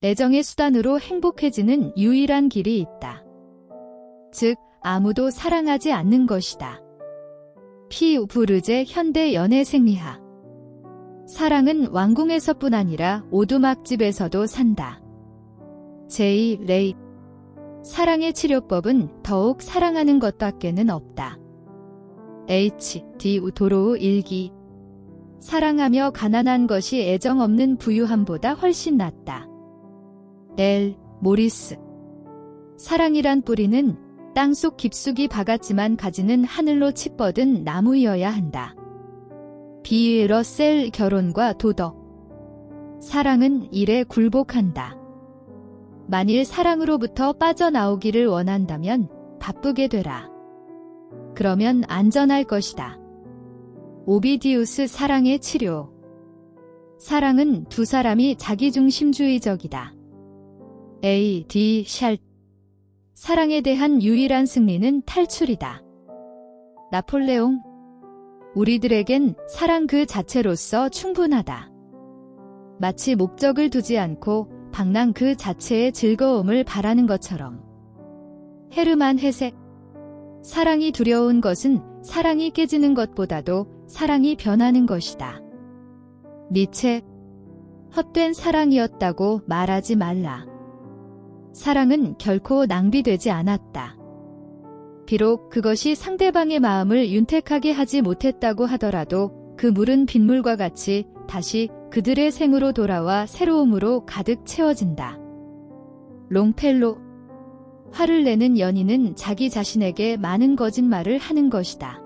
애정의 수단으로 행복해지는 유일한 길이 있다. 즉, 아무도 사랑하지 않는 것이다. 피. 부르제 현대 연애 생리학. 사랑은 왕궁에서뿐 아니라 오두막집에서도 산다. J. 레이. 사랑의 치료법은 더욱 사랑하는 것밖에는 없다. H. D. 도로우 일기. 사랑하며 가난한 것이 애정 없는 부유함보다 훨씬 낫다. L. 모리스. 사랑이란 뿌리는 땅속 깊숙이 박았지만 가지는 하늘로 치뻗은 나무이어야 한다. B. 러셀. 결혼과 도덕. 사랑은 일에 굴복한다. 만일 사랑으로부터 빠져나오기를 원한다면 바쁘게 되라. 그러면 안전할 것이다. 오비디우스. 사랑의 치료. 사랑은 두 사람이 자기중심주의적이다. A. D. 샬. 사랑에 대한 유일한 승리는 탈출이다. 나폴레옹. 우리들에겐 사랑 그 자체로서 충분하다. 마치 목적을 두지 않고 방랑 그 자체의 즐거움을 바라는 것처럼. 헤르만 헤세. 사랑이 두려운 것은 사랑이 깨지는 것보다도 사랑이 변하는 것이다. 니체. 헛된 사랑이었다고 말하지 말라. 사랑은 결코 낭비되지 않았다. 비록 그것이 상대방의 마음을 윤택하게 하지 못했다고 하더라도 그 물은 빗물과 같이 다시 그들의 생으로 돌아와 새로움으로 가득 채워진다. 롱펠로. 화를 내는 연인은 자기 자신에게 많은 거짓말을 하는 것이다.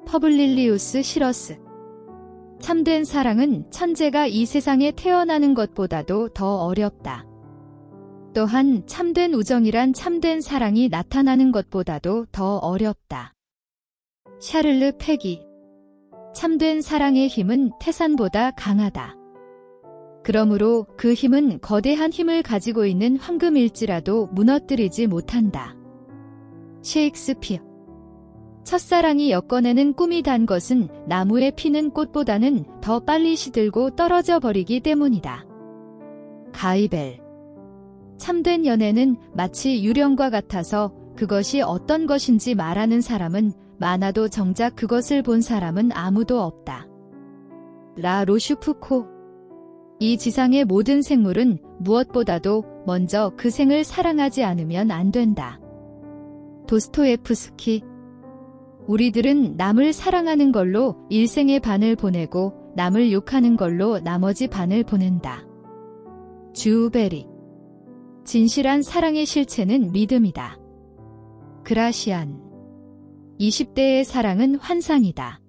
퍼블릴리우스 시러스. 참된 사랑은 천재가 이 세상에 태어나는 것보다도 더 어렵다. 또한 참된 우정이란 참된 사랑이 나타나는 것보다도 더 어렵다. 샤를르 페기. 참된 사랑의 힘은 태산보다 강하다. 그러므로 그 힘은 거대한 힘을 가지고 있는 황금일지라도 무너뜨리지 못한다. 셰익스피어. 첫사랑이 엮어내는 꿈이 단 것은 나무에 피는 꽃보다는 더 빨리 시들고 떨어져 버리기 때문이다. 가이벨. 참된 연애는 마치 유령과 같아서 그것이 어떤 것인지 말하는 사람은 많아도 정작 그것을 본 사람은 아무도 없다. 라 로슈푸코. 이 지상의 모든 생물은 무엇보다도 먼저 그 생을 사랑하지 않으면 안 된다. 도스토예프스키. 우리들은 남을 사랑하는 걸로 일생의 반을 보내고 남을 욕하는 걸로 나머지 반을 보낸다. 주베리. 진실한 사랑의 실체는 믿음이다. 그라시안. 20대의 사랑은 환상이다.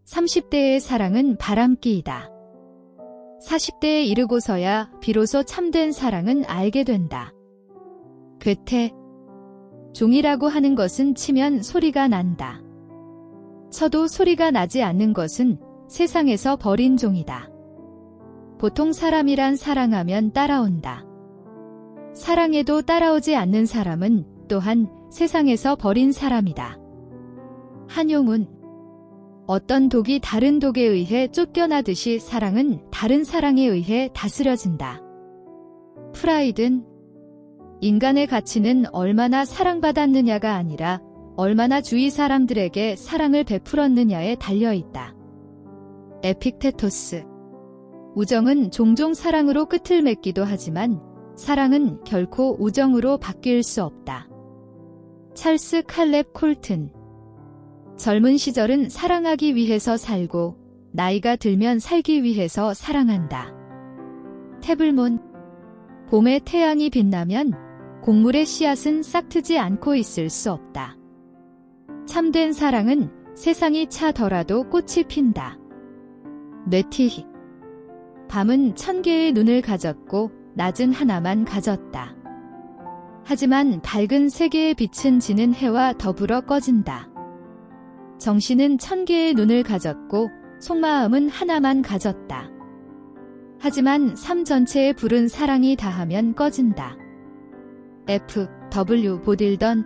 30대의 사랑은 바람기이다. 40대에 이르고서야 비로소 참된 사랑은 알게 된다. 괴테. 종이라고 하는 것은 치면 소리가 난다. 쳐도 소리가 나지 않는 것은 세상에서 버린 종이다. 보통 사람이란 사랑하면 따라온다. 사랑해도 따라오지 않는 사람은 또한 세상에서 버린 사람이다. 한용운. 어떤 독이 다른 독에 의해 쫓겨나듯이 사랑은 다른 사랑에 의해 다스려진다. 프라이든. 인간의 가치는 얼마나 사랑받았느냐가 아니라 얼마나 주위 사람들에게 사랑을 베풀었느냐에 달려있다. 에픽테토스. 우정은 종종 사랑으로 끝을 맺기도 하지만 사랑은 결코 우정으로 바뀔 수 없다. 찰스 칼렙 콜튼. 젊은 시절은 사랑하기 위해서 살고 나이가 들면 살기 위해서 사랑한다. 태블몬. 봄에 태양이 빛나면 곡물의 씨앗은 싹트지 않고 있을 수 없다. 참된 사랑은 세상이 차더라도 꽃이 핀다. 뇌티히. 밤은 1000개의 눈을 가졌고 낮은 하나만 가졌다. 하지만 밝은 세계의 빛은 지는 해와 더불어 꺼진다. 정신은 1000개의 눈을 가졌고 속마음은 하나만 가졌다. 하지만 삶 전체에 불은 사랑이 닿으면 꺼진다. F. W. 보딜던.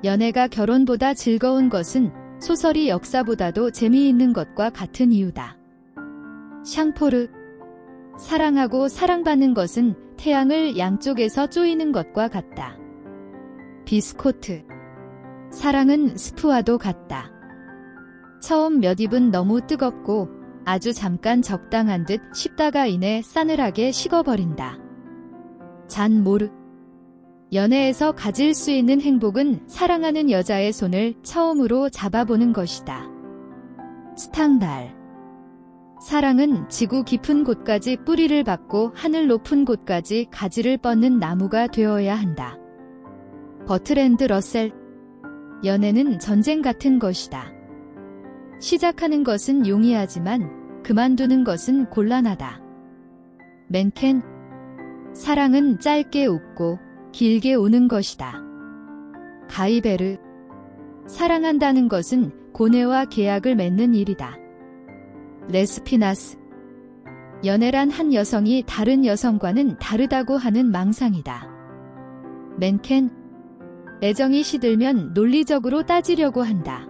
연애가 결혼보다 즐거운 것은 소설이 역사보다도 재미있는 것과 같은 이유다. 샹포르. 사랑하고 사랑받는 것은 태양을 양쪽에서 쪼이는 것과 같다. 비스코트. 사랑은 스프와도 같다. 처음 몇 입은 너무 뜨겁고 아주 잠깐 적당한 듯 싶다가 이내 싸늘하게 식어버린다. 잔 모르. 연애에서 가질 수 있는 행복은 사랑하는 여자의 손을 처음으로 잡아보는 것이다. 스탕달. 사랑은 지구 깊은 곳까지 뿌리를 받고 하늘 높은 곳까지 가지를 뻗는 나무가 되어야 한다. 버트랜드 러셀. 연애는 전쟁 같은 것이다. 시작하는 것은 용이하지만 그만두는 것은 곤란하다. 맨켄. 사랑은 짧게 웃고 길게 우는 것이다. 가이베르. 사랑한다는 것은 고뇌와 계약을 맺는 일이다. 레스피나스. 연애란 한 여성이 다른 여성과는 다르다고 하는 망상이다. 맨켄. 애정이 시들면 논리적으로 따지려고 한다.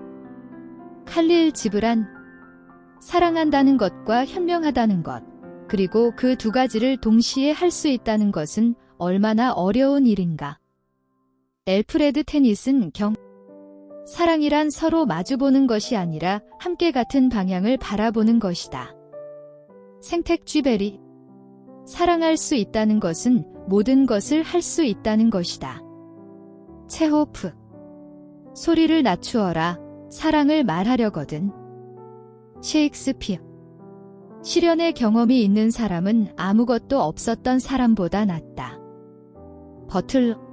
칼릴 지브란. 사랑한다는 것과 현명하다는 것, 그리고 그 두 가지를 동시에 할 수 있다는 것은 얼마나 어려운 일인가. 엘프레드 테니슨 경. 사랑이란 서로 마주보는 것이 아니라 함께 같은 방향을 바라보는 것이다. 생텍 쥐베리. 사랑할 수 있다는 것은 모든 것을 할 수 있다는 것이다. 체호프. 소리를 낮추어라. 사랑을 말하려거든. 셰익스피어. 실연의 경험이 있는 사람은 아무것도 없었던 사람보다 낫다. 버틀러.